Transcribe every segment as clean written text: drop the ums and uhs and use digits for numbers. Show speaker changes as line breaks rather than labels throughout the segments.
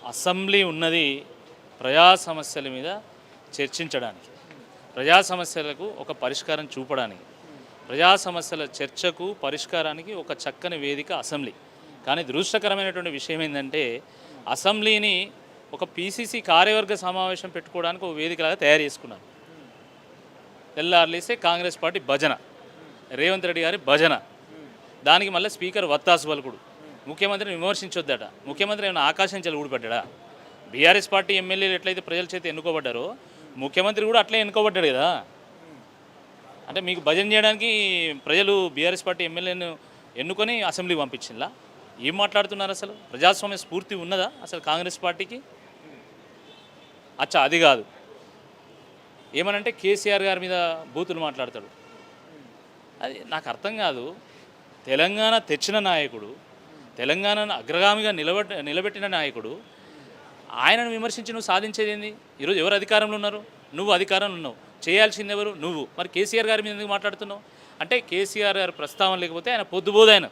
Assembly ఉన్నది ప్రజా సమస్యల మీద చర్చించడానికి, ప్రజా సమస్యలకు ఒక పరిష్కారం చూపడానికి, ప్రజా సమస్యల చర్చకు పరిష్కారానికి ఒక చక్కని వేదిక అసెంబ్లీ. కానీ దురదృష్టకరమైనటువంటి విషయం ఏంటంటే అసెంబ్లీని ఒక పీసీసీ కార్యవర్గ సమావేశం పెట్టుకోవడానికి ఒక వేదికలాగా తయారు చేసుకున్నారు. తెల్లారులేస్తే కాంగ్రెస్ పార్టీ భజన, రేవంత్ రెడ్డి గారి భజన, దానికి మళ్ళీ స్పీకర్ వత్తాసు పలుకుడు, ముఖ్యమంత్రిని విమర్శించొద్దట. ముఖ్యమంత్రి ఏమైనా ఆకాశం చెల్లి ఊడిపడ్డా? బీఆర్ఎస్ పార్టీ ఎమ్మెల్యేలు ఎట్లయితే ప్రజల చేత ఎన్నుకోబడ్డారో ముఖ్యమంత్రి కూడా అట్లే ఎన్నుకోబడ్డాడు కదా. అంటే మీకు భజన చేయడానికి ప్రజలు బీఆర్ఎస్ పార్టీ ఎమ్మెల్యేను ఎన్నుకొని అసెంబ్లీకి పంపించిందా? ఏం మాట్లాడుతున్నారు? అసలు ప్రజాస్వామ్య స్ఫూర్తి ఉన్నదా అసలు కాంగ్రెస్ పార్టీకి? అచ్చా, అది కాదు. ఏమనంటే కేసీఆర్ గారి మీద బూతులు మాట్లాడతాడు. అది నాకు అర్థం కాదు. తెలంగాణ తెచ్చిన నాయకుడు, తెలంగాణను అగ్రగామిగా నిలబెట్టిన నాయకుడు, ఆయనను విమర్శించి నువ్వు సాధించేది ఏంది? ఈరోజు ఎవరు అధికారంలో ఉన్నారు? నువ్వు అధికారంలో ఉన్నావు, చేయాల్సింది ఎవరు? నువ్వు. మరి కేసీఆర్ గారి మీద ఎందుకు మాట్లాడుతున్నావు? అంటే కేసీఆర్ గారి ప్రస్తావన లేకపోతే ఆయన పొద్దుబోదు. ఆయన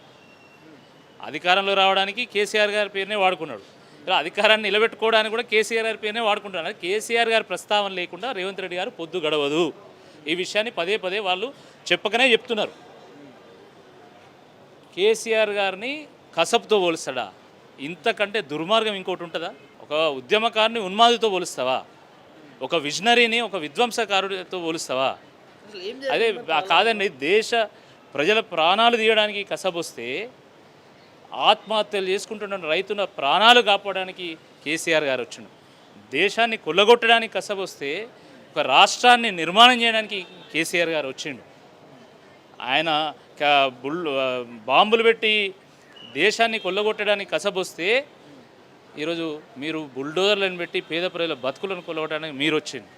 అధికారంలో రావడానికి కేసీఆర్ గారి పేరునే వాడుకున్నాడు, ఇలా అధికారాన్ని నిలబెట్టుకోవడానికి కూడా కేసీఆర్ గారి పేరునే వాడుకుంటున్నారు. కేసీఆర్ గారి ప్రస్తావన లేకుండా రేవంత్ రెడ్డి గారు పొద్దు గడవదు. ఈ విషయాన్ని పదే పదే వాళ్ళు చెప్పకనే చెప్తున్నారు. కేసీఆర్ గారిని కసబ్తో పోలుస్తాడా? ఇంతకంటే దుర్మార్గం ఇంకోటి ఉంటుందా? ఒక ఉద్యమకారుని ఉన్మాదితో పోలుస్తావా? ఒక విజనరీని ఒక విధ్వంసకారుడితో పోలుస్తావా? అదే కాదండి. దేశ ప్రజల ప్రాణాలు తీయడానికి కసబొస్తే ఆత్మహత్యలు చేసుకుంటున్న రైతుల ప్రాణాలు కాపాడడానికి కేసీఆర్ గారు వచ్చిండు. దేశాన్ని కొల్లగొట్టడానికి కసబొస్తే ఒక రాష్ట్రాన్ని నిర్మాణం చేయడానికి కేసీఆర్ గారు వచ్చిండు. ఆయన బాంబులు పెట్టి దేశాన్ని కొల్లగొట్టడానికి కసబొస్తే ఈరోజు మీరు బుల్డోజర్లను పెట్టి పేద ప్రజల బతుకులను కొల్లగొట్టడానికి మీరు వచ్చింది.